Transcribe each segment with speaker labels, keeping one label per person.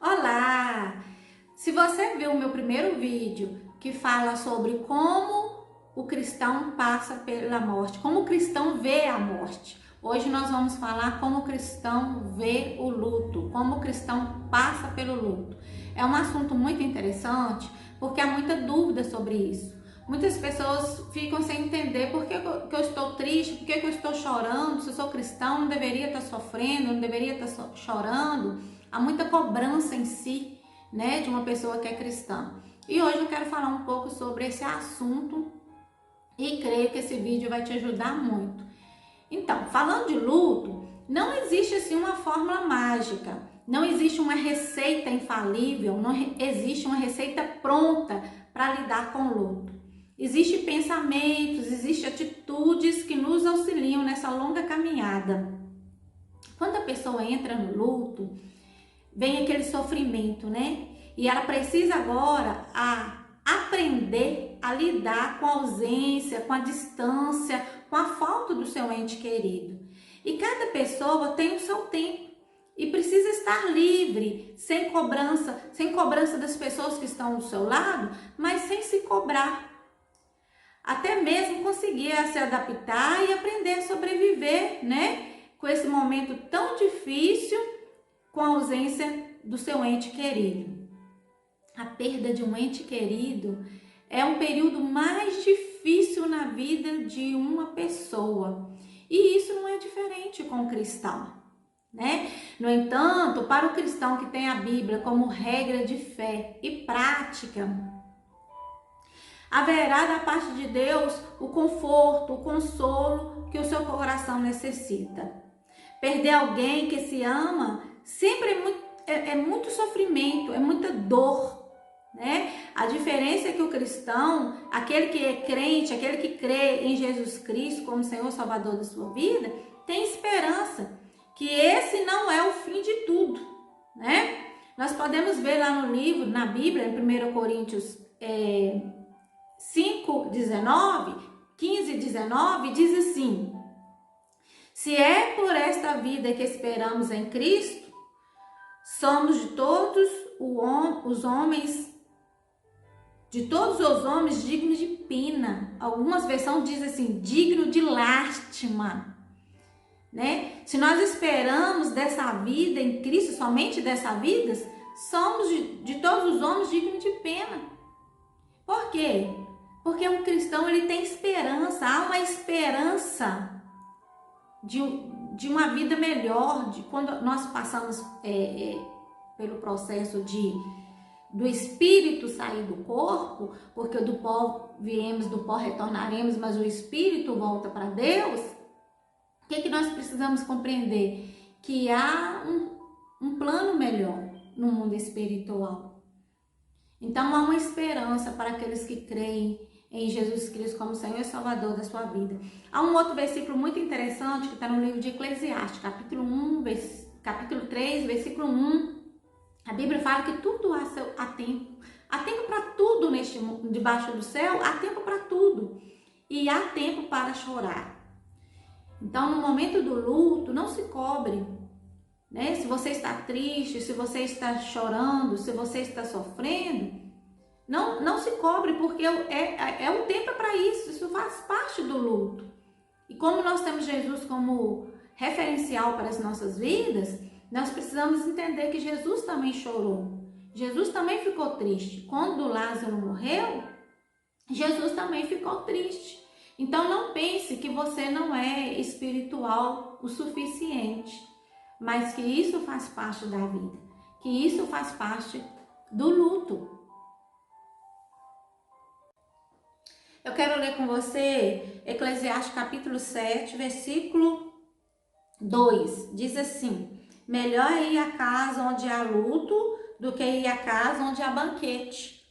Speaker 1: Olá! Se você viu o meu primeiro vídeo que fala sobre como o cristão passa pela morte, como o cristão vê a morte, hoje nós vamos falar como o cristão vê o luto, como o cristão passa pelo luto. É um assunto muito interessante porque há muita dúvida sobre isso. Muitas pessoas ficam sem entender por que eu estou triste, por que eu estou chorando, se eu sou cristão, não deveria estar sofrendo, não deveria estar chorando. Há muita cobrança em si, né, de uma pessoa que é cristã. E hoje eu quero falar um pouco sobre esse assunto e creio que esse vídeo vai te ajudar muito. Então, falando de luto, não existe assim uma fórmula mágica, não existe uma receita infalível, não existe uma receita pronta para lidar com o luto. Existem pensamentos, existem atitudes que nos auxiliam nessa longa caminhada. Quando a pessoa entra no luto, vem aquele sofrimento, né? E ela precisa agora aprender a lidar com a ausência, com a distância, com a falta do seu ente querido. E cada pessoa tem o seu tempo e precisa estar livre, sem cobrança das pessoas que estão do seu lado, mas sem se cobrar. Até mesmo conseguir se adaptar e aprender a sobreviver, né? Com esse momento tão difícil, com a ausência do seu ente querido. A perda de um ente querido é um período mais difícil na vida de uma pessoa. E isso não é diferente com o cristão, né? No entanto, para o cristão que tem a Bíblia como regra de fé e prática, haverá da parte de Deus o conforto, o consolo que o seu coração necessita. Perder alguém que se ama sempre é muito sofrimento, é muita dor, né? A diferença é que o cristão, aquele que é crente, aquele que crê em Jesus Cristo como Senhor Salvador da sua vida, tem esperança que esse não é o fim de tudo, né? Nós podemos ver lá no livro, na Bíblia, em 1 Coríntios 5:19, 15:19, diz assim: se é por esta vida que esperamos em Cristo, somos de todos os homens dignos de pena. Algumas versões dizem assim, digno de lástima, né? Se nós esperamos dessa vida em Cristo, somente dessa vida, somos de todos os homens dignos de pena. Por quê? Porque um cristão, ele tem esperança, há uma esperança de uma vida melhor, de quando nós passamos pelo processo do espírito sair do corpo, porque do pó viemos, do pó retornaremos, mas o espírito volta para Deus. O que nós precisamos compreender? Que há um plano melhor no mundo espiritual. Então há uma esperança para aqueles que creem em Jesus Cristo como Senhor e Salvador da sua vida. Há um outro versículo muito interessante que está no livro de Eclesiastes, capítulo 3, versículo 1. A Bíblia fala que tudo há tempo. Há tempo para tudo neste mundo, debaixo do céu, há tempo para tudo. E há tempo para chorar. Então, no momento do luto, não se cobre, né? Se você está triste, se você está chorando, se você está sofrendo, não se cobre, porque o tempo para isso faz parte do luto. E como nós temos Jesus como referencial para as nossas vidas, nós precisamos entender que Jesus também chorou. Jesus também ficou triste. Quando Lázaro morreu, Jesus também ficou triste. Então não pense que você não é espiritual o suficiente, mas que isso faz parte da vida, que isso faz parte do luto. Eu quero ler com você Eclesiastes capítulo 7, versículo 2. Diz assim: melhor é ir à casa onde há luto do que ir à casa onde há banquete,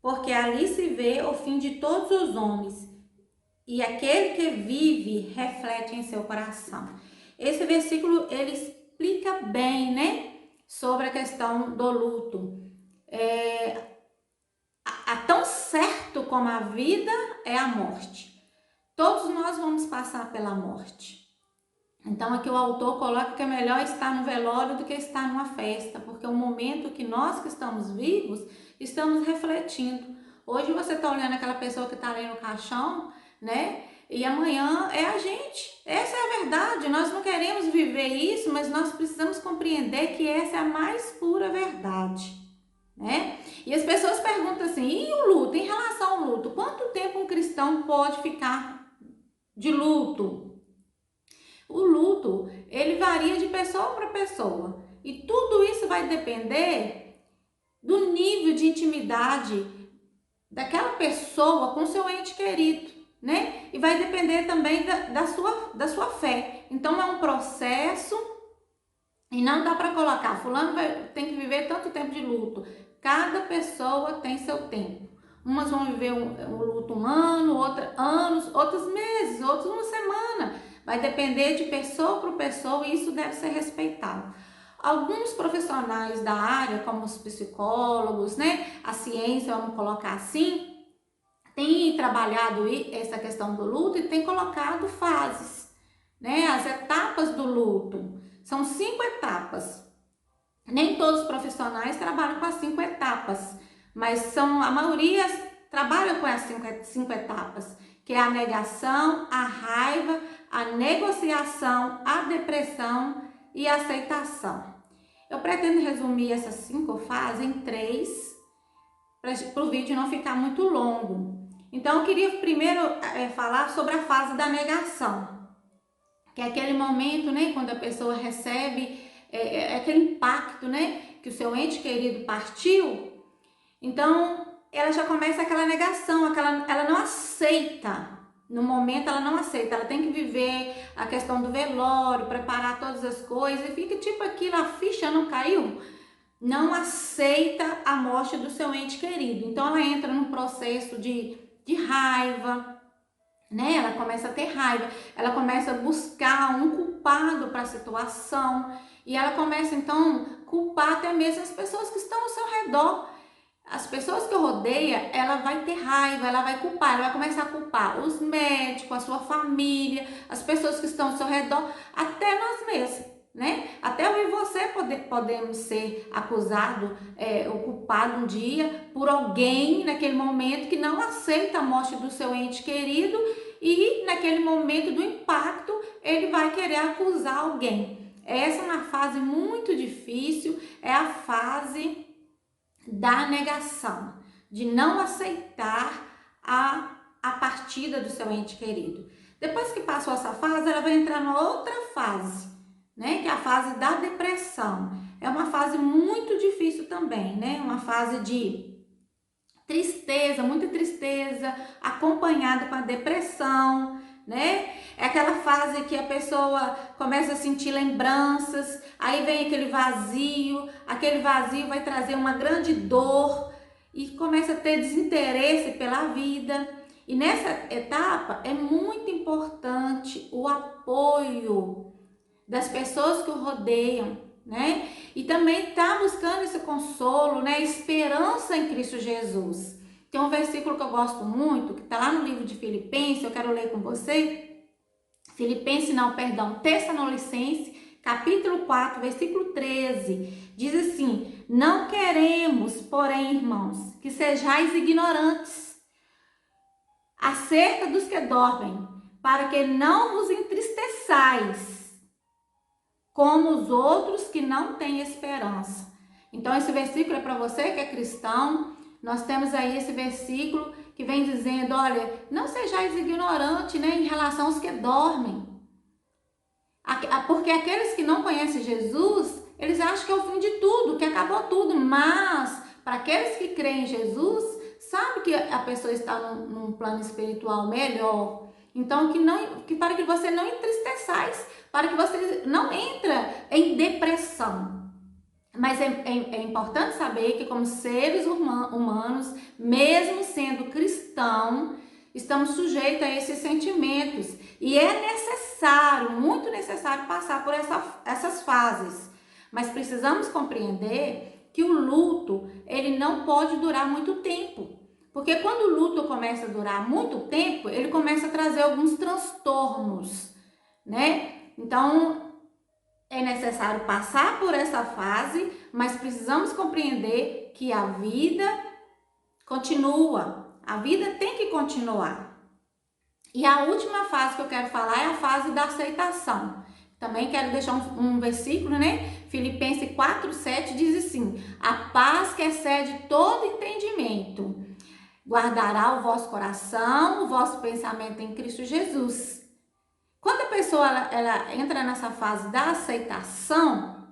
Speaker 1: porque ali se vê o fim de todos os homens, e aquele que vive reflete em seu coração. Esse versículo, ele explica bem, né, sobre a questão do luto. Tão certo como a vida é a morte. Todos nós vamos passar pela morte. Então aqui o autor coloca que é melhor estar no velório do que estar numa festa, porque é um momento que nós que estamos vivos estamos refletindo. Hoje você está olhando aquela pessoa que está ali no caixão, né? E amanhã é a gente. Essa é a verdade. Nós não queremos viver isso, mas nós precisamos compreender que essa é a mais pura verdade, né? E as pessoas perguntam assim: e o luto? Em relação ao luto, quanto tempo um cristão pode ficar de luto? O luto, ele varia de pessoa para pessoa. E tudo isso vai depender do nível de intimidade daquela pessoa com seu ente querido, né? E vai depender também da sua fé. Então é um processo e não dá para colocar, fulano tem que viver tanto tempo de luto. Cada pessoa tem seu tempo. Umas vão viver um luto um ano, outras anos, outros meses, outros uma semana. Vai depender de pessoa para pessoa e isso deve ser respeitado. Alguns profissionais da área, como os psicólogos, né, a ciência, vamos colocar assim, têm trabalhado essa questão do luto e têm colocado fases, né, as etapas do luto. São 5 etapas. Nem todos os profissionais trabalham com as 5 etapas, mas a maioria trabalha com as 5 etapas, que é a negação, a raiva, a negociação, a depressão e a aceitação. Eu pretendo resumir essas 5 fases em 3, para o vídeo não ficar muito longo. Então, eu queria primeiro falar sobre a fase da negação, que é aquele momento, né, quando a pessoa recebe aquele impacto, né, que o seu ente querido partiu. Então, ela já começa aquela negação, ela não aceita. No momento ela não aceita, ela tem que viver a questão do velório, preparar todas as coisas, e fica tipo aquilo, a ficha não caiu, não aceita a morte do seu ente querido. Então ela entra num processo de raiva, né? Ela começa a ter raiva, ela começa a buscar um culpado para a situação, e ela começa então a culpar até mesmo as pessoas que estão ao seu redor. As pessoas que rodeia, ela vai ter raiva, ela vai culpar, ela vai começar a culpar os médicos, a sua família, as pessoas que estão ao seu redor, até nós mesmos, né? Até eu e você podemos ser acusados ou culpados um dia por alguém naquele momento que não aceita a morte do seu ente querido e naquele momento do impacto ele vai querer acusar alguém. Essa é uma fase muito difícil, é a fase da negação, de não aceitar a partida do seu ente querido. Depois que passou essa fase, ela vai entrar numa outra fase, né? Que é a fase da depressão. É uma fase muito difícil também, né? Uma fase de tristeza, muita tristeza, acompanhada com a depressão, né? É aquela fase que a pessoa começa a sentir lembranças, aí vem aquele vazio vai trazer uma grande dor e começa a ter desinteresse pela vida. E nessa etapa é muito importante o apoio das pessoas que o rodeiam, né? E também tá buscando esse consolo, né? Esperança em Cristo Jesus. Tem um versículo que eu gosto muito, que tá lá no livro de Filipenses, eu quero ler com você. Tessalonicenses, capítulo 4, versículo 13. Diz assim: não queremos, porém, irmãos, que sejais ignorantes acerca dos que dormem, para que não vos entristeçais como os outros que não têm esperança. Então esse versículo é para você que é cristão. Nós temos aí esse versículo que vem dizendo, olha, não sejais ignorantes, né, em relação aos que dormem. Porque aqueles que não conhecem Jesus, eles acham que é o fim de tudo, que acabou tudo. Mas para aqueles que creem em Jesus, sabe que a pessoa está num plano espiritual melhor. Então, para que você não entristeçais, para que você não entre em depressão. Mas é importante saber que como seres humanos, mesmo sendo cristão, estamos sujeitos a esses sentimentos. E é necessário, muito necessário, passar por essas fases. Mas precisamos compreender que o luto, ele não pode durar muito tempo. Porque quando o luto começa a durar muito tempo, ele começa a trazer alguns transtornos, né? Então, é necessário passar por essa fase, mas precisamos compreender que a vida continua. A vida tem que continuar. E a última fase que eu quero falar é a fase da aceitação. Também quero deixar um versículo, né? Filipenses 4:7 diz assim: a paz que excede todo entendimento guardará o vosso coração, o vosso pensamento em Cristo Jesus. Quando a pessoa ela entra nessa fase da aceitação,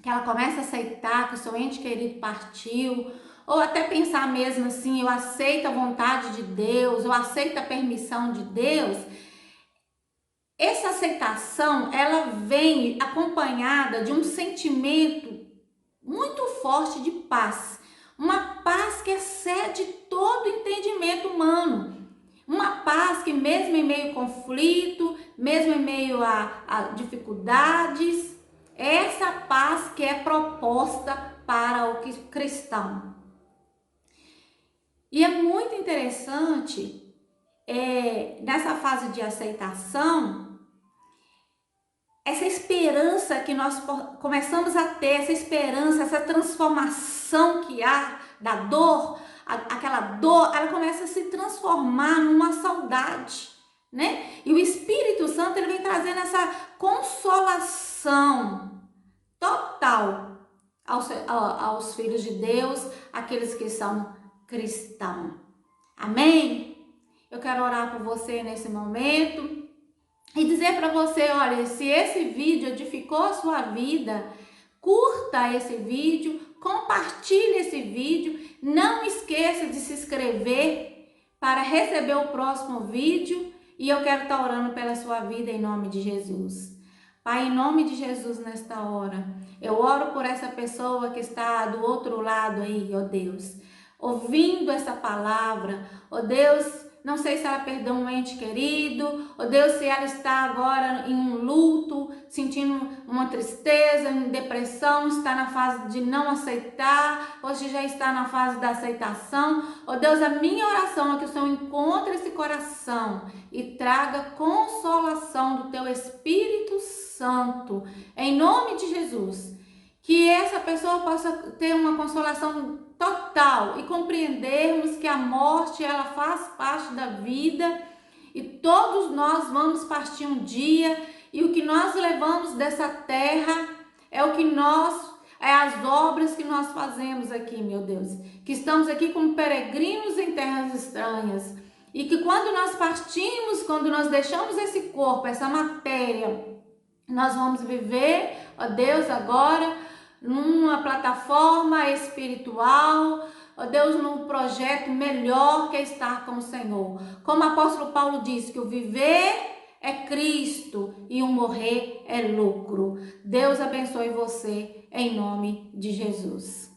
Speaker 1: que ela começa a aceitar que o seu ente querido partiu, ou até pensar mesmo assim, eu aceito a vontade de Deus, eu aceito a permissão de Deus. Essa aceitação, ela vem acompanhada de um sentimento muito forte de paz. Uma paz que excede todo entendimento humano. Uma paz que mesmo em meio a conflito, mesmo em meio a dificuldades, essa paz que é proposta para o cristão. E é muito interessante, nessa fase de aceitação, essa esperança que nós começamos a ter, essa esperança, essa transformação que há da dor, aquela dor, ela começa a se transformar numa saudade, né? E o Espírito Santo, ele vem trazendo essa consolação total aos filhos de Deus, aqueles que são cristãos. Amém? Eu quero orar por você nesse momento e dizer para você, olha, se esse vídeo edificou a sua vida, curta esse vídeo, compartilhe esse vídeo, não esqueça de se inscrever para receber o próximo vídeo e eu quero estar orando pela sua vida em nome de Jesus. Pai, em nome de Jesus nesta hora, eu oro por essa pessoa que está do outro lado aí, ó Deus, ouvindo essa palavra, ó Deus. Não sei se ela perdeu um ente querido, ou Deus, se ela está agora em um luto, sentindo uma tristeza, em depressão, está na fase de não aceitar, ou se já está na fase da aceitação. Ó Deus, a minha oração é que o Senhor encontre esse coração e traga consolação do Teu Espírito Santo, em nome de Jesus. Que essa pessoa possa ter uma consolação total e compreendermos que a morte, ela faz parte da vida e todos nós vamos partir um dia e o que nós levamos dessa terra é as obras que nós fazemos aqui, meu Deus, que estamos aqui como peregrinos em terras estranhas e que quando nós partimos, quando nós deixamos esse corpo, essa matéria, nós vamos viver, ó Deus, agora numa plataforma espiritual, ó Deus, num projeto melhor que é estar com o Senhor. Como o apóstolo Paulo diz, que o viver é Cristo e o morrer é lucro. Deus abençoe você em nome de Jesus.